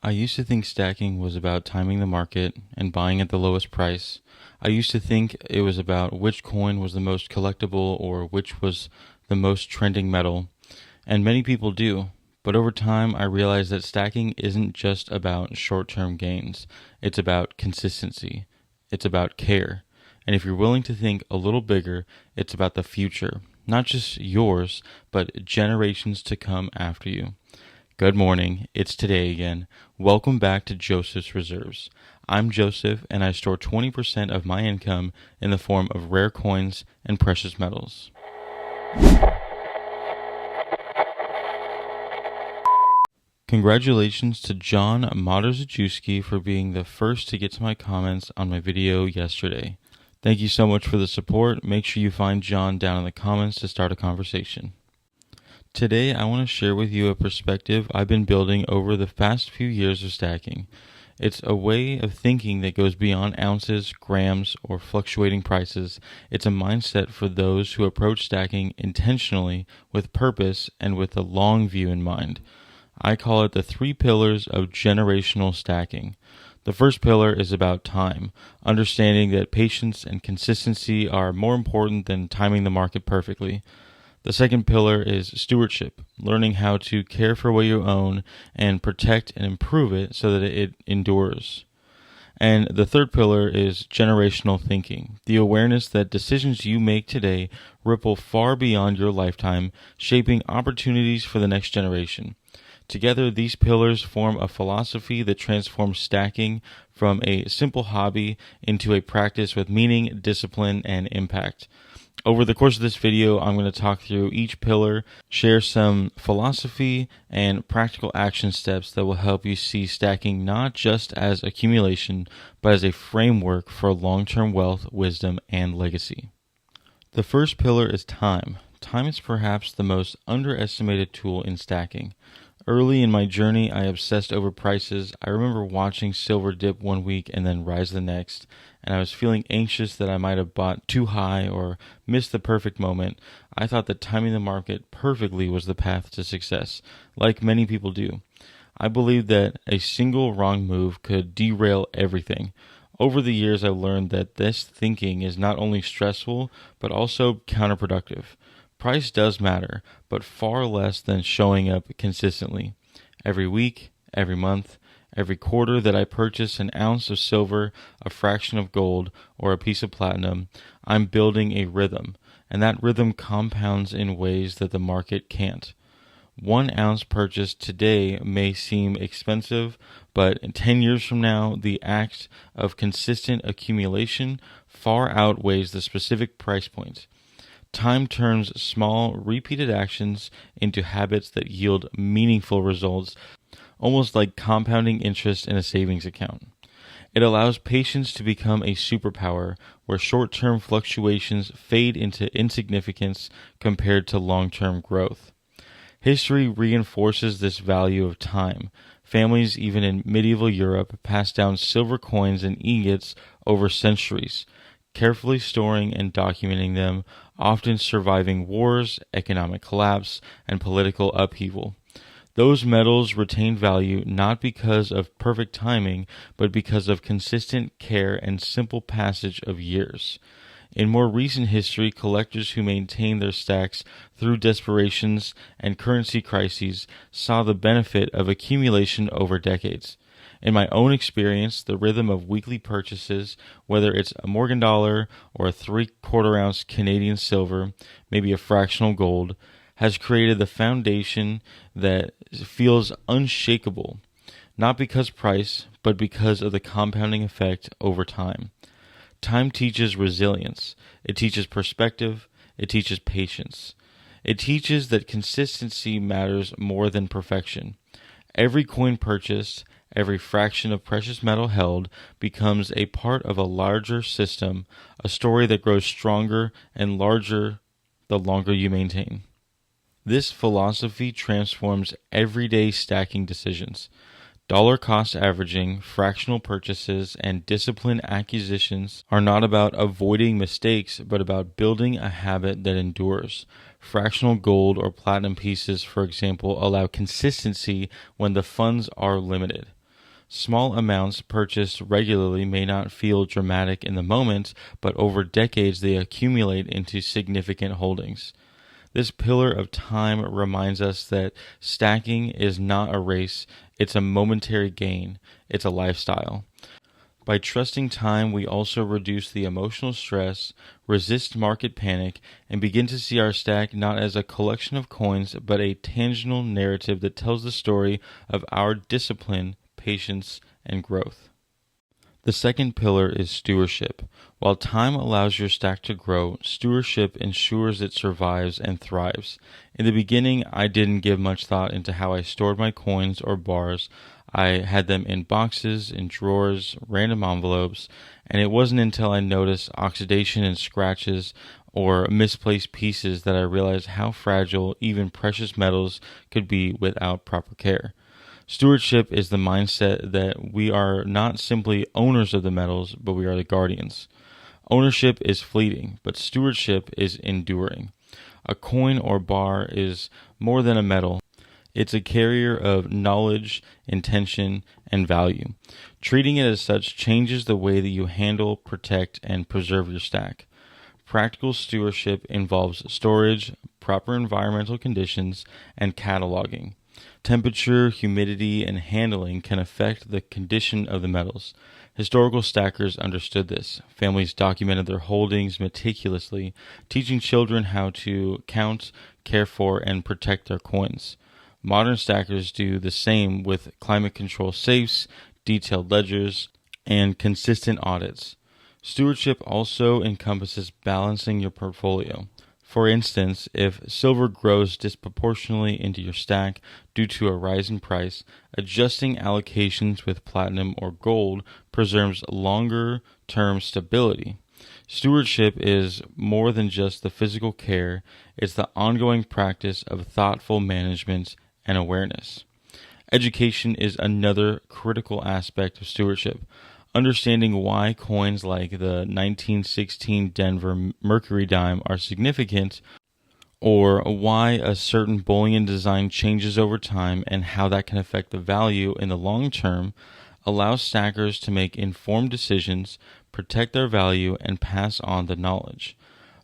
I used to think stacking was about timing the market and buying at the lowest price. I used to think it was about which coin was the most collectible or which was the most trending metal, and many people do. But over time, I realized that stacking isn't just about short-term gains. It's about consistency. It's about care. And if you're willing to think a little bigger, it's about the future. Not just yours, but generations to come after you. Good morning, it's today again. Welcome back to Joseph's Reserves. I'm Joseph, and I store 20% of my income in the form of rare coins and precious metals. Congratulations to John Moderzajewski for being the first to get to my comments on my video yesterday. Thank you so much for the support. Make sure you find John down in the comments to start a conversation. Today, I want to share with you a perspective I've been building over the past few years of stacking. It's a way of thinking that goes beyond ounces, grams, or fluctuating prices. It's a mindset for those who approach stacking intentionally, with purpose, and with a long view in mind. I call it the 3 pillars of generational stacking. The first pillar is about time, understanding that patience and consistency are more important than timing the market perfectly. The second pillar is stewardship, learning how to care for what you own and protect and improve it so that it endures. And the third pillar is generational thinking, the awareness that decisions you make today ripple far beyond your lifetime, shaping opportunities for the next generation. Together, these pillars form a philosophy that transforms stacking from a simple hobby into a practice with meaning, discipline, and impact. Over the course of this video, I'm going to talk through each pillar, share some philosophy and practical action steps that will help you see stacking not just as accumulation, but as a framework for long-term wealth, wisdom, and legacy. The first pillar is time. Time is perhaps the most underestimated tool in stacking. Early in my journey, I obsessed over prices. I remember watching silver dip one week and then rise the next, and I was feeling anxious that I might have bought too high or missed the perfect moment. I thought that timing the market perfectly was the path to success, like many people do. I believed that a single wrong move could derail everything. Over the years, I've learned that this thinking is not only stressful, but also counterproductive. Price does matter, but far less than showing up consistently. Every week, every month, every quarter that I purchase an ounce of silver, a fraction of gold, or a piece of platinum, I'm building a rhythm, and that rhythm compounds in ways that the market can't. 1 ounce purchased today may seem expensive, but 10 years from now, the act of consistent accumulation far outweighs the specific price point. Time turns small, repeated actions into habits that yield meaningful results, almost like compounding interest in a savings account. It allows patience to become a superpower, where short-term fluctuations fade into insignificance compared to long-term growth. History reinforces this value of time. Families, even in medieval Europe, passed down silver coins and ingots over centuries, carefully storing and documenting them, often surviving wars, economic collapse, and political upheaval. Those metals retain value not because of perfect timing, but because of consistent care and simple passage of years. In more recent history, collectors who maintained their stacks through desperations and currency crises saw the benefit of accumulation over decades. In my own experience, the rhythm of weekly purchases, whether it's a Morgan dollar or a 3/4 ounce Canadian silver, maybe a fractional gold, has created the foundation that feels unshakable, not because price, but because of the compounding effect over time. Time teaches resilience. It teaches perspective. It teaches patience. It teaches that consistency matters more than perfection. Every coin purchased, every fraction of precious metal held becomes a part of a larger system, a story that grows stronger and larger the longer you maintain. This philosophy transforms everyday stacking decisions. Dollar cost averaging, fractional purchases, and disciplined acquisitions are not about avoiding mistakes, but about building a habit that endures. Fractional gold or platinum pieces, for example, allow consistency when the funds are limited. Small amounts purchased regularly may not feel dramatic in the moment, but over decades they accumulate into significant holdings. This pillar of time reminds us that stacking is not a race, it's a momentary gain, it's a lifestyle. By trusting time, we also reduce the emotional stress, resist market panic, and begin to see our stack not as a collection of coins, but a tangible narrative that tells the story of our discipline, patience, and growth. The second pillar is stewardship. While time allows your stack to grow, stewardship ensures it survives and thrives. In the beginning, I didn't give much thought into how I stored my coins or bars. I had them in boxes, in drawers, random envelopes, and it wasn't until I noticed oxidation and scratches or misplaced pieces that I realized how fragile even precious metals could be without proper care. Stewardship is the mindset that we are not simply owners of the metals, but we are the guardians. Ownership is fleeting, but stewardship is enduring. A coin or bar is more than a metal. It's a carrier of knowledge, intention, and value. Treating it as such changes the way that you handle, protect, and preserve your stack. Practical stewardship involves storage, proper environmental conditions, and cataloging. Temperature, humidity, and handling can affect the condition of the metals. Historical stackers understood this. Families documented their holdings meticulously, teaching children how to count, care for, and protect their coins. Modern stackers do the same with climate control safes, detailed ledgers, and consistent audits. Stewardship also encompasses balancing your portfolio. For instance, if silver grows disproportionately into your stack due to a rise in price, adjusting allocations with platinum or gold preserves longer-term stability. Stewardship is more than just the physical care, it's the ongoing practice of thoughtful management and awareness. Education is another critical aspect of stewardship. Understanding why coins like the 1916 Denver Mercury dime are significant, or why a certain bullion design changes over time and how that can affect the value in the long term, allows stackers to make informed decisions, protect their value, and pass on the knowledge.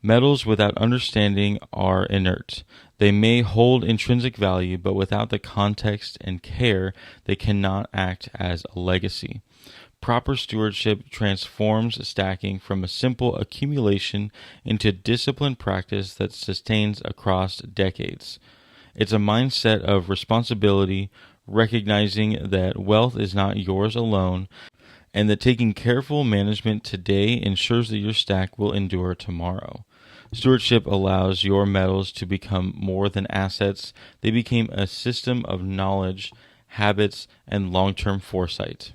Metals without understanding are inert. They may hold intrinsic value, but without the context and care, they cannot act as a legacy. Proper stewardship transforms stacking from a simple accumulation into disciplined practice that sustains across decades. It's a mindset of responsibility, recognizing that wealth is not yours alone, and that taking careful management today ensures that your stack will endure tomorrow. Stewardship allows your metals to become more than assets. They become a system of knowledge, habits, and long-term foresight.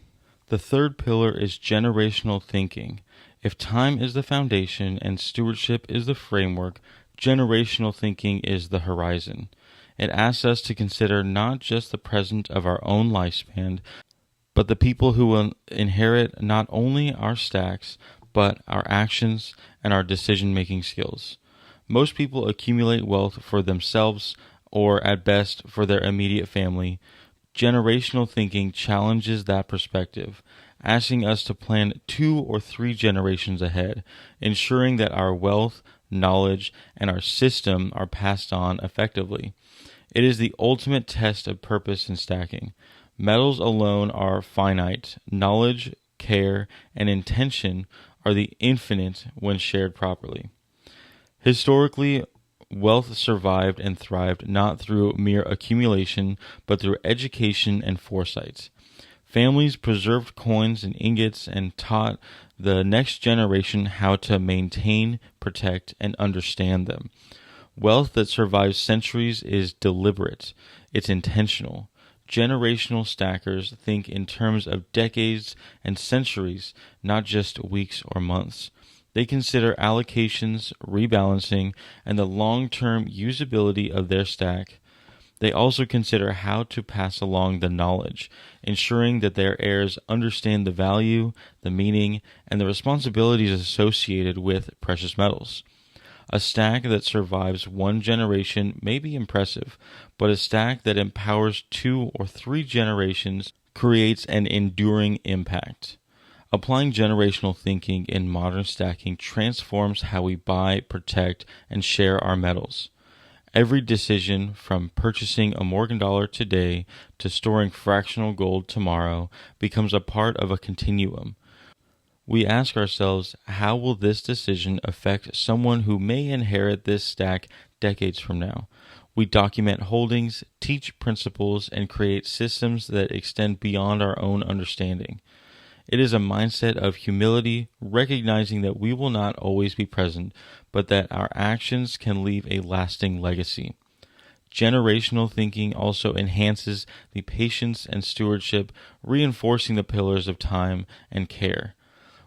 The third pillar is generational thinking. If time is the foundation and stewardship is the framework, generational thinking is the horizon. It asks us to consider not just the present of our own lifespan, but the people who will inherit not only our stacks, but our actions and our decision-making skills. Most people accumulate wealth for themselves or at best for their immediate family. Generational thinking challenges that perspective, asking us to plan 2 or 3 generations ahead, ensuring that our wealth, knowledge, and our system are passed on effectively. It is the ultimate test of purpose in stacking. Metals alone are finite. Knowledge, care, and intention are the infinite when shared properly. Historically, wealth survived and thrived not through mere accumulation, but through education and foresight. Families preserved coins and ingots and taught the next generation how to maintain, protect, and understand them. Wealth that survives centuries is deliberate. It's intentional. Generational stackers think in terms of decades and centuries, not just weeks or months. They consider allocations, rebalancing, and the long-term usability of their stack. They also consider how to pass along the knowledge, ensuring that their heirs understand the value, the meaning, and the responsibilities associated with precious metals. A stack that survives 1 generation may be impressive, but a stack that empowers 2 or 3 generations creates an enduring impact. Applying generational thinking in modern stacking transforms how we buy, protect, and share our metals. Every decision, from purchasing a Morgan dollar today to storing fractional gold tomorrow, becomes a part of a continuum. We ask ourselves, how will this decision affect someone who may inherit this stack decades from now? We document holdings, teach principles, and create systems that extend beyond our own understanding. It is a mindset of humility, recognizing that we will not always be present, but that our actions can leave a lasting legacy. Generational thinking also enhances the patience and stewardship, reinforcing the pillars of time and care.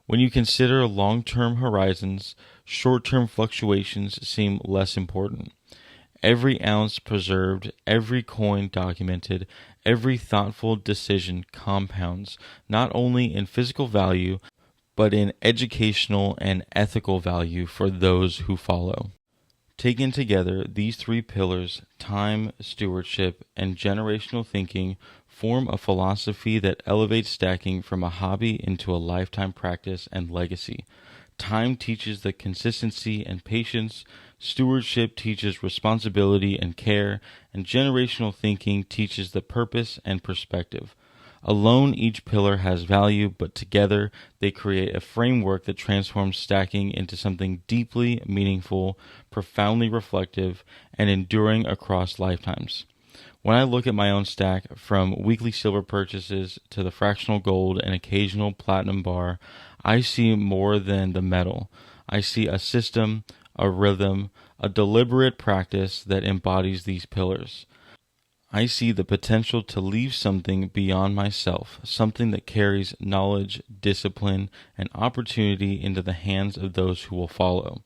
When you consider long-term horizons, short-term fluctuations seem less important. Every ounce preserved, every coin documented, every thoughtful decision compounds, not only in physical value, but in educational and ethical value for those who follow. Taken together, these three pillars, time, stewardship, and generational thinking, form a philosophy that elevates stacking from a hobby into a lifetime practice and legacy. Time teaches the consistency and patience, stewardship teaches responsibility and care, and generational thinking teaches the purpose and perspective. Alone, each pillar has value, but together they create a framework that transforms stacking into something deeply meaningful, profoundly reflective, and enduring across lifetimes. When I look at my own stack, from weekly silver purchases to the fractional gold and occasional platinum bar, I see more than the metal. I see a system, a rhythm, a deliberate practice that embodies these pillars. I see the potential to leave something beyond myself, something that carries knowledge, discipline, and opportunity into the hands of those who will follow.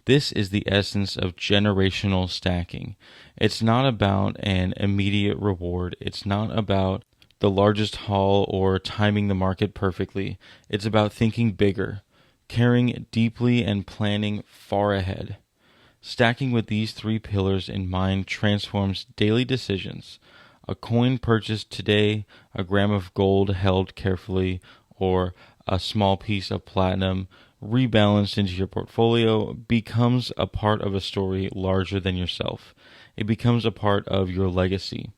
This is the essence of generational stacking. It's not about an immediate reward. It's not about the largest haul or timing the market perfectly. It's about thinking bigger, caring deeply, and planning far ahead. Stacking with these three pillars in mind transforms daily decisions. A coin purchased today, a gram of gold held carefully, or a small piece of platinum rebalanced into your portfolio becomes a part of a story larger than yourself. It becomes a part of your legacy.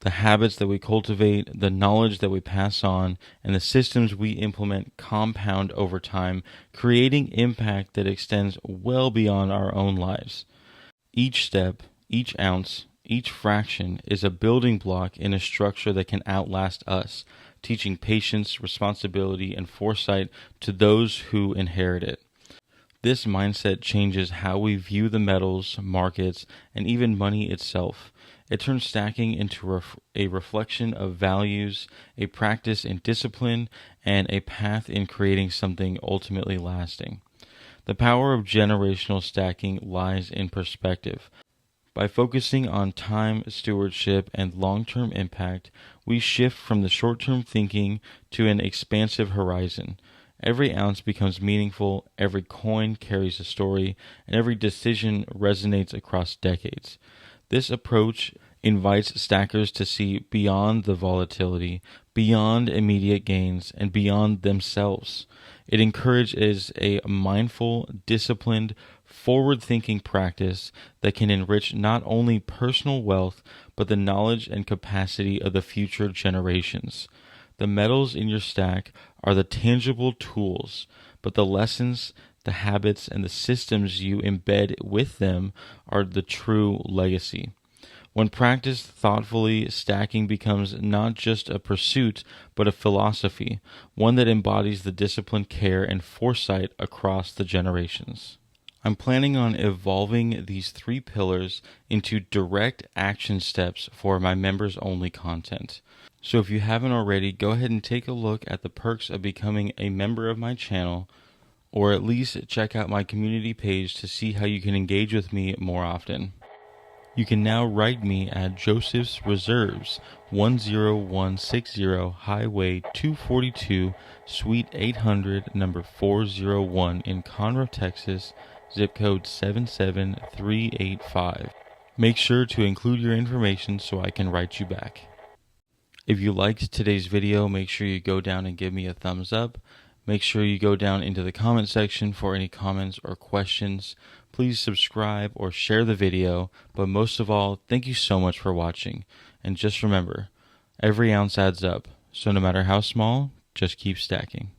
The habits that we cultivate, the knowledge that we pass on, and the systems we implement compound over time, creating impact that extends well beyond our own lives. Each step, each ounce, each fraction is a building block in a structure that can outlast us, teaching patience, responsibility, and foresight to those who inherit it. This mindset changes how we view the metals, markets, and even money itself. It turns stacking into a reflection of values, a practice in discipline, and a path in creating something ultimately lasting. The power of generational stacking lies in perspective. By focusing on time, stewardship, and long-term impact, we shift from the short-term thinking to an expansive horizon. Every ounce becomes meaningful, every coin carries a story, and every decision resonates across decades. This approach invites stackers to see beyond the volatility, beyond immediate gains, and beyond themselves. It encourages a mindful, disciplined, forward-thinking practice that can enrich not only personal wealth, but the knowledge and capacity of the future generations. The metals in your stack are the tangible tools, but the lessons, the habits, and the systems you embed with them are the true legacy. When practiced thoughtfully, stacking becomes not just a pursuit, but a philosophy, one that embodies the discipline, care, and foresight across the generations. I'm planning on evolving these three pillars into direct action steps for my members-only content. So if you haven't already, go ahead and take a look at the perks of becoming a member of my channel, or at least check out my community page to see how you can engage with me more often. You can now write me at Joseph's Reserves, 10160 Highway 242, Suite 800, number 401 in Conroe, Texas, zip code 77385. Make sure to include your information so I can write you back. If you liked today's video, make sure you go down and give me a thumbs up. Make sure you go down into the comment section for any comments or questions. Please subscribe or share the video, but most of all, thank you so much for watching. And just remember, every ounce adds up, so no matter how small, just keep stacking.